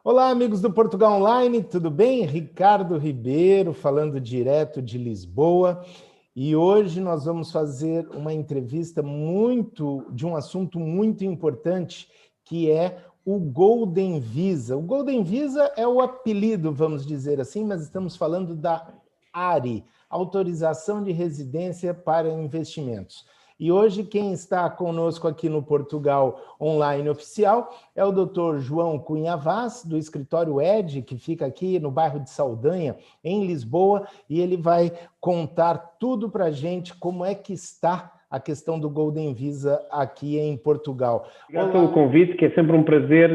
Olá, amigos do Portugal Online, tudo bem? Ricardo Ribeiro, falando direto de Lisboa. E hoje nós vamos fazer uma entrevista de um assunto muito importante, que é o Golden Visa. O Golden Visa é o apelido, vamos dizer assim, mas estamos falando da ARI, Autorização de Residência para Investimentos. E hoje quem está conosco aqui no Portugal Online Oficial é o Dr. João Cunha Vaz, do escritório ED, que fica aqui no bairro de Saldanha, em Lisboa, e ele vai contar tudo para a gente como é que está a questão do Golden Visa aqui em Portugal. Obrigado pelo convite, que é sempre um prazer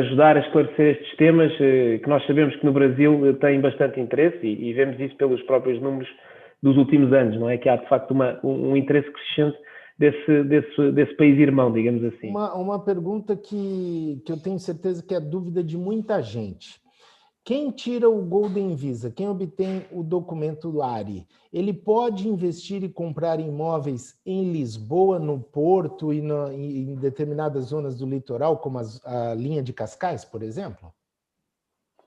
ajudar a esclarecer estes temas que nós sabemos que no Brasil têm bastante interesse e vemos isso pelos próprios números dos últimos anos, não é? Que há de facto um interesse crescente desse país irmão, digamos assim. Uma pergunta que eu tenho certeza que é dúvida de muita gente. Quem tira o Golden Visa, quem obtém o documento do ARI, ele pode investir e comprar imóveis em Lisboa, no Porto e em determinadas zonas do litoral, como a linha de Cascais, por exemplo?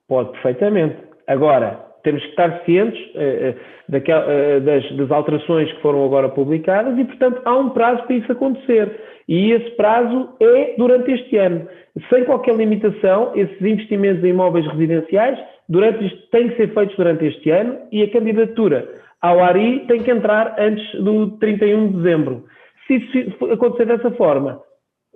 Pode, perfeitamente. Agora, temos que estar cientes das alterações que foram agora publicadas e, portanto, há um prazo para isso acontecer. E esse prazo é durante este ano. Sem qualquer limitação, esses investimentos em imóveis residenciais têm que ser feitos durante este ano e a candidatura ao ARI tem que entrar antes do 31 de dezembro. Se isso acontecer dessa forma,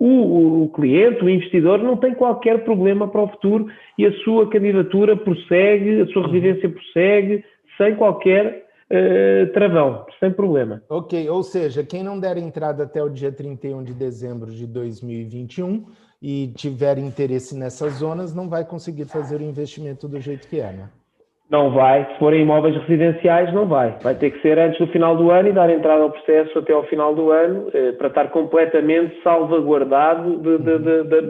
o cliente, o investidor, não tem qualquer problema para o futuro e a sua candidatura prossegue, a sua residência prossegue, sem qualquer travão, sem problema. Ok, ou seja, quem não der entrada até o dia 31 de dezembro de 2021 e tiver interesse nessas zonas, não vai conseguir fazer o investimento do jeito que é, né? Não vai, se forem imóveis residenciais, não vai. Vai ter que ser antes do final do ano e dar entrada ao processo até ao final do ano para estar completamente salvaguardado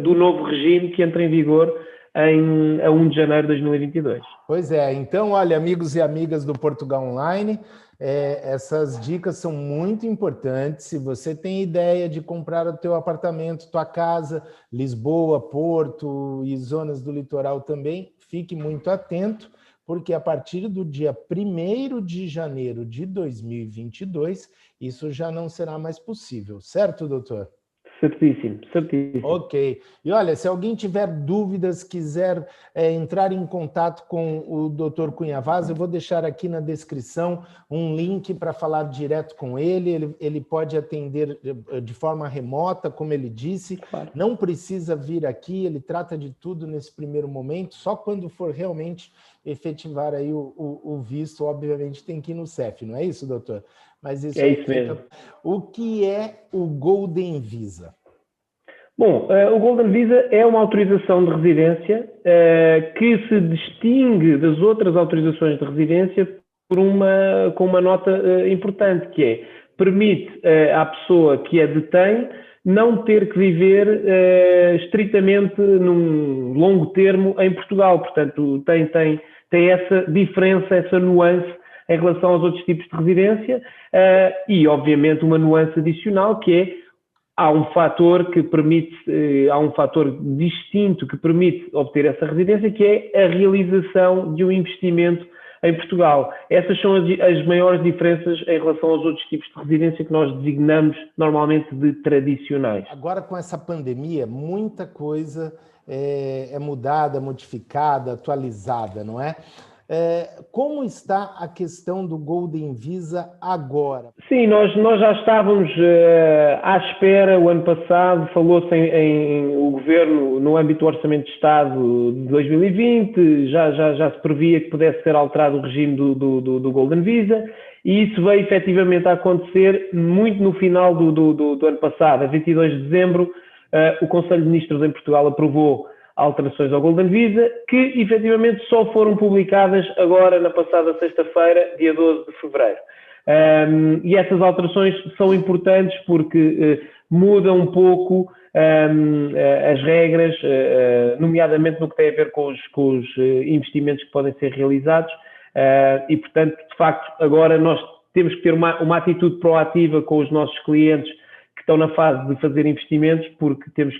do novo regime que entra em vigor a 1 de janeiro de 2022. Pois é, então, olha, amigos e amigas do Portugal Online, essas dicas são muito importantes. Se você tem ideia de comprar o teu apartamento, tua casa, Lisboa, Porto e zonas do litoral também, fique muito atento, porque a partir do dia 1º de janeiro de 2022, isso já não será mais possível, certo, doutor? Certíssimo, certíssimo. Ok. E olha, se alguém tiver dúvidas, quiser entrar em contato com o Dr. Cunha Vaz, eu vou deixar aqui na descrição um link para falar direto com ele. Ele pode atender de forma remota, como ele disse. Claro. Não precisa vir aqui, ele trata de tudo nesse primeiro momento, só quando for realmente efetivar aí o visto, obviamente tem que ir no CEF, não é isso, doutor? Mas isso é isso mesmo. O que é o Golden Visa? Bom, o Golden Visa é uma autorização de residência que se distingue das outras autorizações de residência com uma nota importante, que é, permite à pessoa que a detém não ter que viver estritamente num longo termo em Portugal. Portanto, tem essa diferença, essa nuance em relação aos outros tipos de residência e, obviamente, uma nuance adicional que é há um fator distinto que permite obter essa residência, que é a realização de um investimento em Portugal. Essas são as maiores diferenças em relação aos outros tipos de residência que nós designamos normalmente de tradicionais. Agora, com essa pandemia, muita coisa é mudada, modificada, atualizada, não é? Como está a questão do Golden Visa agora? Sim, nós já estávamos à espera. O ano passado falou-se o Governo, no âmbito do Orçamento de Estado de 2020, já se previa que pudesse ser alterado o regime do Golden Visa, e isso veio efetivamente a acontecer muito no final do ano passado. A 22 de dezembro, o Conselho de Ministros em Portugal aprovou alterações ao Golden Visa, que efetivamente só foram publicadas agora na passada sexta-feira, dia 12 de fevereiro. E essas alterações são importantes porque mudam um pouco as regras, nomeadamente no que tem a ver com os investimentos que podem ser realizados, e portanto, de facto, agora nós temos que ter uma atitude proativa com os nossos clientes que estão na fase de fazer investimentos, porque temos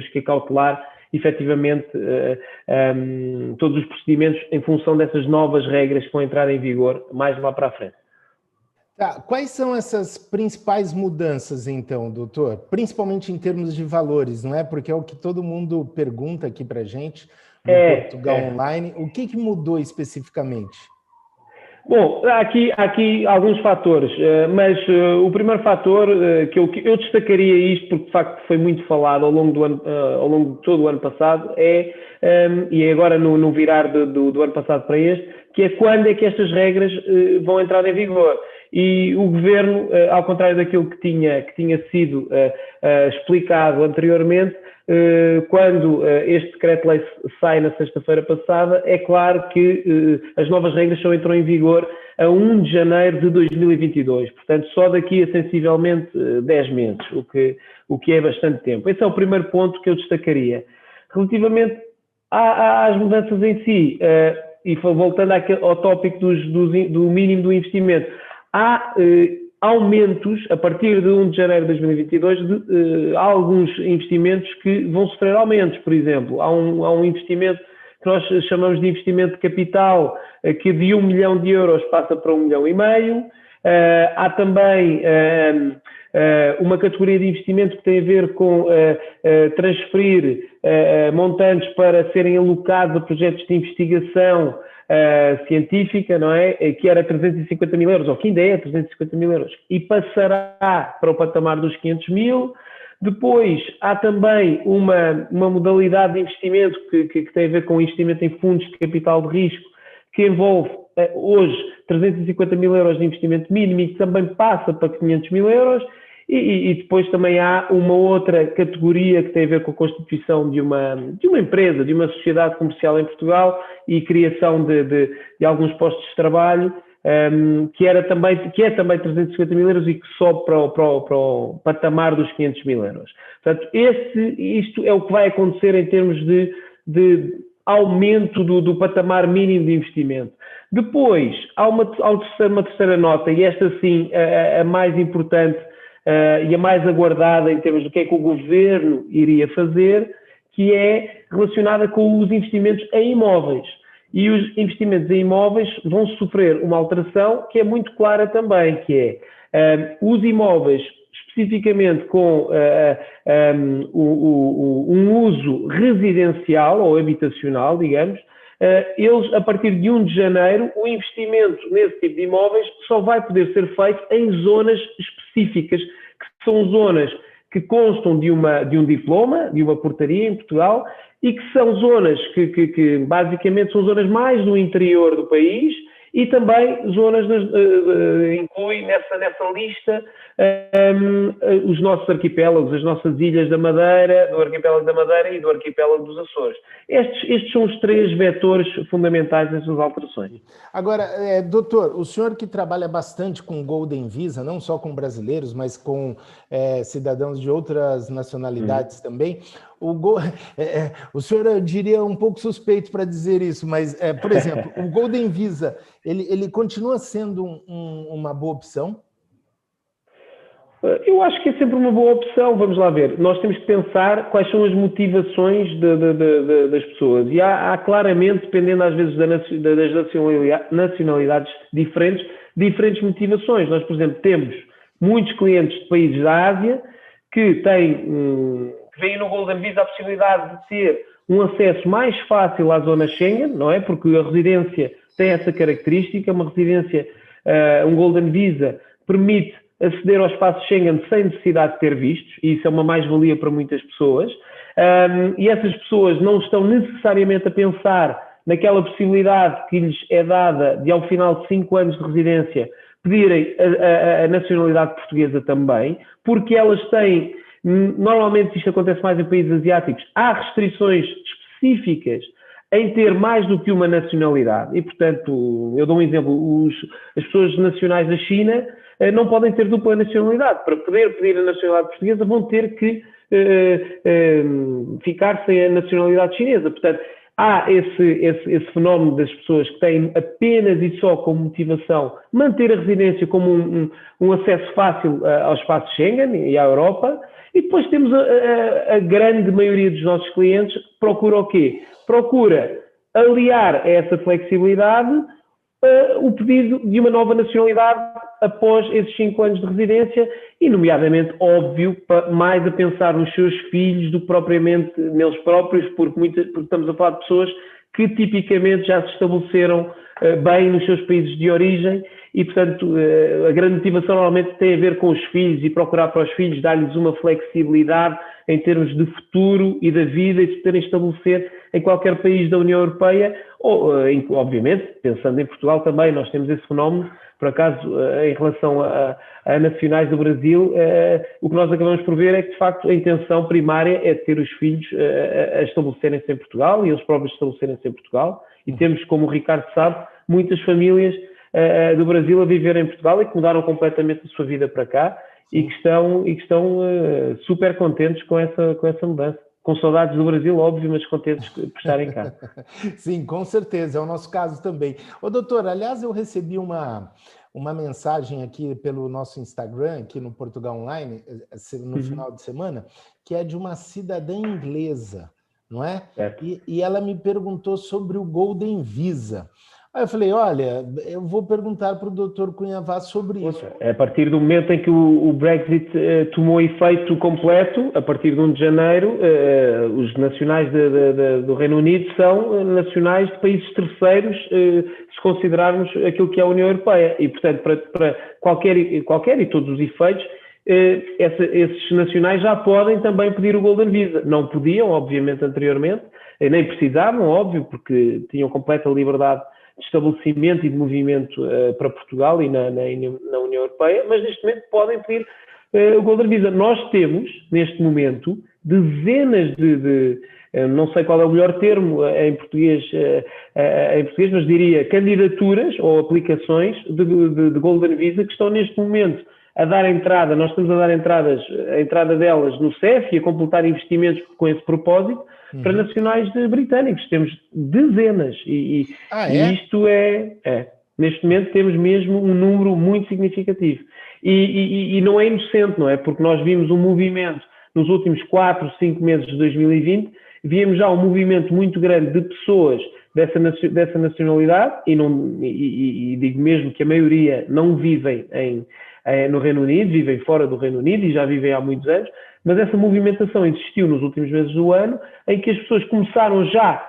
que acautelar efetivamente, todos os procedimentos em função dessas novas regras que vão entrar em vigor mais lá para a frente. Tá. Quais são essas principais mudanças, então, doutor? Principalmente em termos de valores, não é? Porque é o que todo mundo pergunta aqui para a gente no Portugal Online. O que mudou especificamente? Bom, há aqui alguns fatores, mas o primeiro fator que eu destacaria isto, porque de facto foi muito falado ao longo de todo o ano passado, e agora no virar do ano passado para este, que é quando é que estas regras vão entrar em vigor. E o Governo, ao contrário daquilo que tinha sido explicado anteriormente, quando este decreto-lei sai na sexta-feira passada, é claro que as novas regras só entram em vigor a 1 de janeiro de 2022, portanto só daqui a sensivelmente 10 meses, o que é bastante tempo. Esse é o primeiro ponto que eu destacaria. Relativamente às mudanças em si, e voltando ao tópico do mínimo do investimento, há aumentos, a partir de 1 de janeiro de 2022, há alguns investimentos que vão sofrer aumentos. Por exemplo, há um investimento que nós chamamos de investimento de capital, que de 1 milhão de euros passa para 1,5 milhão. Há também uma categoria de investimento que tem a ver com transferir montantes para serem alocados a projetos de investigação científica, não é? Que era 350 mil euros, ou que ainda é 350 mil euros, e passará para o patamar dos 500 mil. Depois, há também uma modalidade de investimento que tem a ver com investimento em fundos de capital de risco, que envolve hoje 350 mil euros de investimento mínimo e que também passa para 500 mil euros. E depois também há uma outra categoria que tem a ver com a constituição de uma empresa, de uma sociedade comercial em Portugal e criação de alguns postos de trabalho, que é também 350 mil euros e que sobe para o patamar dos 500 mil euros. Portanto, isto é o que vai acontecer em termos de aumento do patamar mínimo de investimento. Depois, há uma terceira nota, e esta sim a mais importante, e a mais aguardada em termos do que é que o Governo iria fazer, que é relacionada com os investimentos em imóveis. E os investimentos em imóveis vão sofrer uma alteração que é muito clara também, que é os imóveis, especificamente com um uso residencial ou habitacional, digamos, eles, a partir de 1 de janeiro, o investimento nesse tipo de imóveis só vai poder ser feito em zonas específicas, que são zonas que constam de um diploma, de uma portaria em Portugal, e que são zonas que basicamente são zonas mais do interior do país e também zonas, inclui nessa lista os nossos arquipélagos, as nossas ilhas da Madeira, do arquipélago da Madeira e do arquipélago dos Açores. Estes são os 3 vetores fundamentais dessas alterações. Agora, doutor, o senhor que trabalha bastante com Golden Visa, não só com brasileiros, mas com cidadãos de outras nacionalidades também, o senhor, eu diria, um pouco suspeito para dizer isso, mas, por exemplo, o Golden Visa, ele continua sendo uma boa opção? Eu acho que é sempre uma boa opção. Vamos lá ver. Nós temos que pensar quais são as motivações das pessoas. E há claramente, dependendo às vezes das nacionalidades diferentes motivações. Nós, por exemplo, temos muitos clientes de países da Ásia que veem no Golden Visa a possibilidade de ter um acesso mais fácil à zona Schengen, não é? Porque a residência tem essa característica. Uma residência, um Golden Visa, permite aceder ao espaço Schengen sem necessidade de ter vistos, e isso é uma mais-valia para muitas pessoas, e essas pessoas não estão necessariamente a pensar naquela possibilidade que lhes é dada de, ao final de 5 anos de residência, pedirem a nacionalidade portuguesa também, porque elas têm, normalmente isto acontece mais em países asiáticos, há restrições específicas em ter mais do que uma nacionalidade, e portanto, eu dou um exemplo, as pessoas nacionais da China não podem ter dupla nacionalidade. Para poder pedir a nacionalidade portuguesa vão ter que ficar sem a nacionalidade chinesa. Portanto, há esse fenómeno das pessoas que têm apenas e só como motivação manter a residência como um acesso fácil ao espaço Schengen e à Europa, e depois temos a grande maioria dos nossos clientes que procura o quê? Procura aliar a essa flexibilidade o pedido de uma nova nacionalidade após esses 5 anos de residência e, nomeadamente, óbvio, mais a pensar nos seus filhos do que propriamente neles próprios, porque estamos a falar de pessoas que tipicamente já se estabeleceram bem nos seus países de origem e, portanto, a grande motivação normalmente tem a ver com os filhos e procurar para os filhos dar-lhes uma flexibilidade em termos de futuro e da vida e de se poderem estabelecer em qualquer país da União Europeia, ou, obviamente, pensando em Portugal também, nós temos esse fenómeno, por acaso, em relação a nacionais do Brasil, o que nós acabamos por ver é que, de facto, a intenção primária é ter os filhos a estabelecerem-se em Portugal e eles próprios estabelecerem-se em Portugal, e temos, como o Ricardo sabe, muitas famílias do Brasil a viver em Portugal e que mudaram completamente a sua vida para cá. Sim. e que estão super contentes com essa mudança. Com saudades do Brasil, óbvio, mas contentes por estarem cá. Sim, com certeza, é o nosso caso também. Ô, doutor, aliás, eu recebi uma mensagem aqui pelo nosso Instagram, aqui no Portugal Online, no final de semana, que é de uma cidadã inglesa, não é? E ela me perguntou sobre o Golden Visa. Aí eu falei, olha, eu vou perguntar para o doutor Cunha Vaz sobre isso. A partir do momento em que o Brexit tomou efeito completo, a partir de 1 de janeiro, os nacionais do Reino Unido são nacionais de países terceiros, se considerarmos aquilo que é a União Europeia. E, portanto, para qualquer e todos os efeitos, esses nacionais já podem também pedir o Golden Visa. Não podiam, obviamente, anteriormente, nem precisavam, óbvio, porque tinham completa liberdade de estabelecimento e de movimento para Portugal e na União Europeia, mas neste momento podem pedir o Golden Visa. Nós temos, neste momento, dezenas não sei qual é o melhor termo em português, mas diria candidaturas ou aplicações de Golden Visa que estão neste momento a dar entrada. Nós estamos a dar a entrada delas no CEF e a completar investimentos com esse propósito, para nacionais britânicos. Temos dezenas. E isto neste momento temos mesmo um número muito significativo. E não é inocente, não é? Porque nós vimos um movimento nos últimos 4, 5 meses de 2020, víamos já um movimento muito grande de pessoas dessa nacionalidade, e digo mesmo que a maioria não vivem no Reino Unido, vivem fora do Reino Unido e já vivem há muitos anos, mas essa movimentação existiu nos últimos meses do ano, em que as pessoas começaram já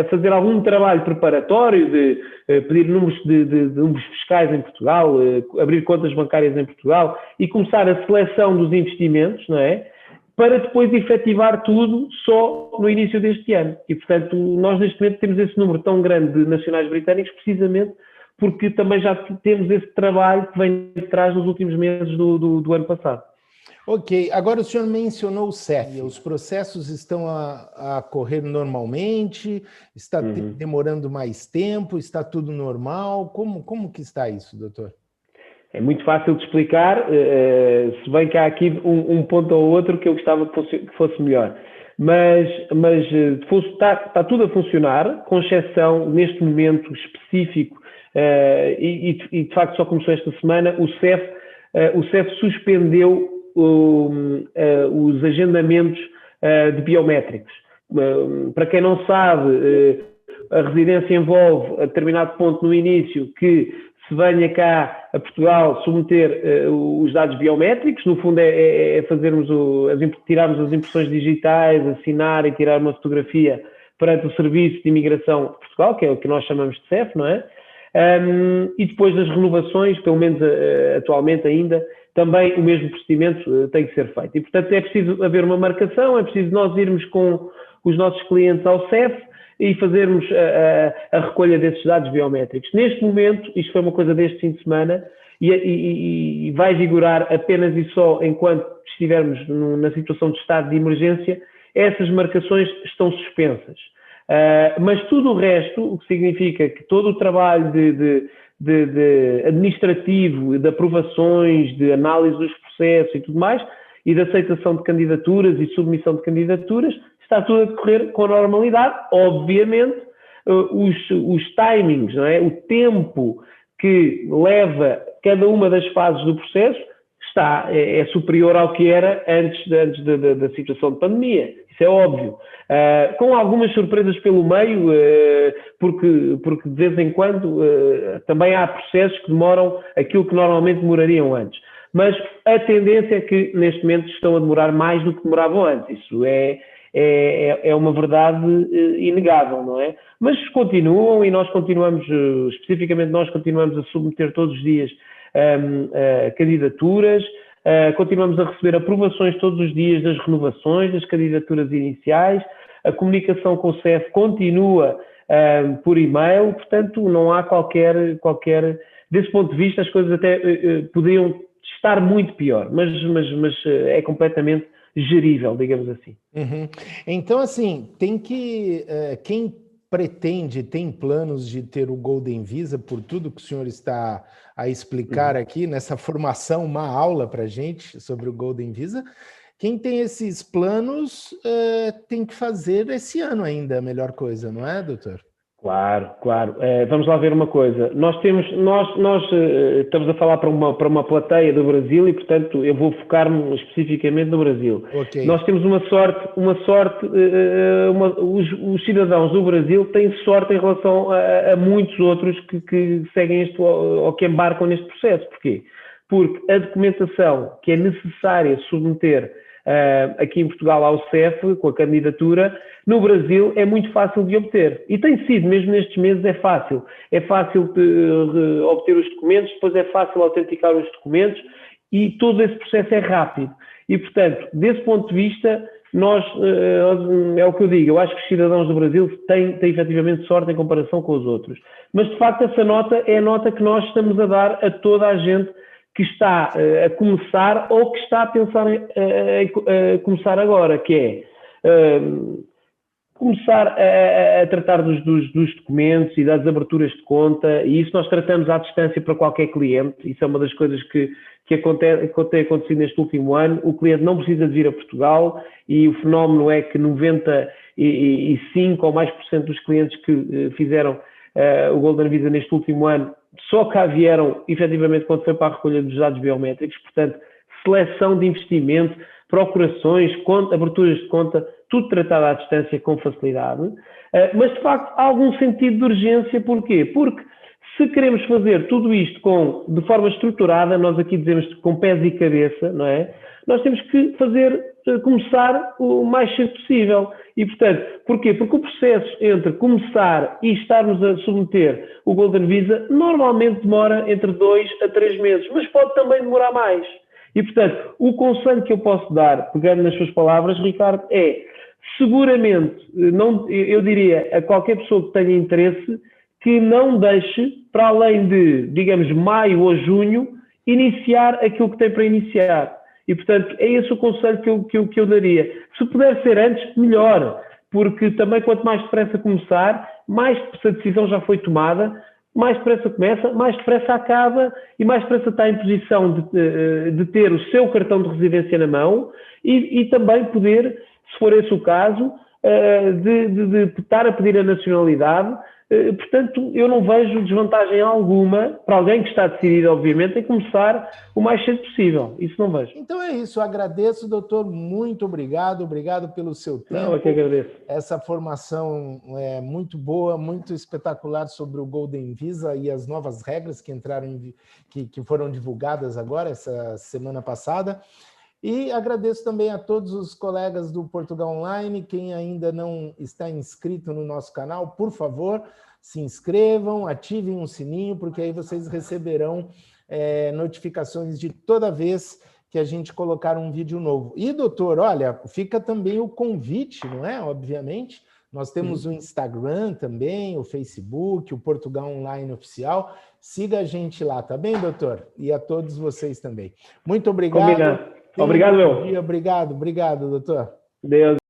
a fazer algum trabalho preparatório de pedir números de números fiscais em Portugal, abrir contas bancárias em Portugal e começar a seleção dos investimentos, não é? Para depois efetivar tudo só no início deste ano. E, portanto, nós neste momento temos esse número tão grande de nacionais britânicos precisamente porque também já temos esse trabalho que vem de trás nos últimos meses do ano passado. Ok, agora o senhor mencionou o CEF, os processos estão a correr normalmente, está demorando mais tempo, está tudo normal, como que está isso, doutor? É muito fácil de explicar, se bem que há aqui um ponto ou outro que eu gostava que fosse melhor, mas está tudo a funcionar, com exceção neste momento específico, e de facto só começou esta semana, o CEF suspendeu os agendamentos de biométricos. Para quem não sabe, a residência envolve a determinado ponto no início que se venha cá a Portugal submeter os dados biométricos, no fundo é fazermos tirarmos as impressões digitais, assinar e tirar uma fotografia perante o Serviço de Imigração de Portugal, que é o que nós chamamos de CEF, não é? E depois das renovações, pelo menos atualmente ainda, também o mesmo procedimento tem que ser feito. E, portanto, é preciso haver uma marcação, é preciso nós irmos com os nossos clientes ao CEF e fazermos a recolha desses dados biométricos. Neste momento, isto foi uma coisa deste fim de semana, e vai vigorar apenas e só enquanto estivermos na situação de estado de emergência, essas marcações estão suspensas. Mas tudo o resto, o que significa que todo o trabalho de administrativo, de aprovações, de análise dos processos e tudo mais, e de aceitação de candidaturas e submissão de candidaturas, está tudo a decorrer com normalidade. Obviamente, os timings, não é? O tempo que leva cada uma das fases do processo é superior ao que era antes da situação de pandemia. Isso é óbvio. Com algumas surpresas pelo meio, porque de vez em quando também há processos que demoram aquilo que normalmente demorariam antes. Mas a tendência é que neste momento estão a demorar mais do que demoravam antes. Isso é uma verdade inegável, não é? Mas continuam e nós continuamos, especificamente nós continuamos a submeter todos os dias candidaturas, continuamos a receber aprovações todos os dias das renovações, das candidaturas iniciais, a comunicação com o CEF continua por e-mail, portanto não há qualquer... Desse ponto de vista as coisas até poderiam estar muito pior, mas é completamente gerível, digamos assim. Uhum. Então, assim, quem tem planos de ter o Golden Visa, por tudo que o senhor está a explicar aqui, nessa formação, uma aula para a gente sobre o Golden Visa, quem tem esses planos tem que fazer esse ano ainda a melhor coisa, não é, doutor? Claro. Vamos lá ver uma coisa. Nós estamos a falar para uma plateia do Brasil e, portanto, eu vou focar-me especificamente no Brasil. Okay. Nós temos uma sorte, os cidadãos do Brasil têm sorte em relação a muitos outros que seguem ou que embarcam neste processo. Porquê? Porque a documentação que é necessária submeter aqui em Portugal ao CEF, com a candidatura, no Brasil é muito fácil de obter. E tem sido, mesmo nestes meses, é fácil. É fácil obter os documentos, depois é fácil autenticar os documentos e todo esse processo é rápido. E, portanto, desse ponto de vista, é o que eu digo, eu acho que os cidadãos do Brasil têm efetivamente sorte em comparação com os outros. Mas, de facto, essa nota é a nota que nós estamos a dar a toda a gente que está a começar ou que está a pensar a começar agora, que é começar a tratar dos documentos e das aberturas de conta, e isso nós tratamos à distância para qualquer cliente. Isso é uma das coisas que tem acontecido neste último ano. O cliente não precisa de vir a Portugal e o fenómeno é que 95% ou mais dos clientes que fizeram o Golden Visa neste último ano só cá vieram, efetivamente, quando foi para a recolha dos dados biométricos. Portanto, seleção de investimento, procurações, aberturas de conta, tudo tratado à distância com facilidade. Mas, de facto, há algum sentido de urgência. Porquê? Porque se queremos fazer tudo isto de forma estruturada, nós aqui dizemos com pés e cabeça, não é? Nós temos que começar o mais cedo possível. E, portanto, porquê? Porque o processo entre começar e estarmos a submeter o Golden Visa normalmente demora entre 2 a 3 meses, mas pode também demorar mais. E, portanto, o conselho que eu posso dar, pegando nas suas palavras, Ricardo, é seguramente, eu diria a qualquer pessoa que tenha interesse, que não deixe, para além de, digamos, maio ou junho, iniciar aquilo que tem para iniciar. E, portanto, é esse o conselho que eu daria. Se puder ser antes, melhor, porque também quanto mais depressa começar, mais depressa a decisão já foi tomada, mais depressa começa, mais depressa acaba e mais depressa está em posição de ter o seu cartão de residência na mão e também poder, se for esse o caso, de estar a pedir a nacionalidade. Portanto, eu não vejo desvantagem alguma para alguém que está decidido, obviamente, em começar o mais cedo possível. Isso não vejo. Então é isso. Eu agradeço, doutor. Muito obrigado. Obrigado pelo seu tempo. Não, eu que agradeço. Essa formação é muito boa, muito espetacular sobre o Golden Visa e as novas regras que que foram divulgadas agora, essa semana passada. E agradeço também a todos os colegas do Portugal Online. Quem ainda não está inscrito no nosso canal, por favor, se inscrevam, ativem o sininho, porque aí vocês receberão notificações de toda vez que a gente colocar um vídeo novo. E, doutor, olha, fica também o convite, não é? Obviamente, nós temos o Instagram também, o Facebook, o Portugal Online Oficial. Siga a gente lá, tá bem, doutor? E a todos vocês também. Muito obrigado. Combinado. Obrigado, meu. Obrigado, doutor. Deus.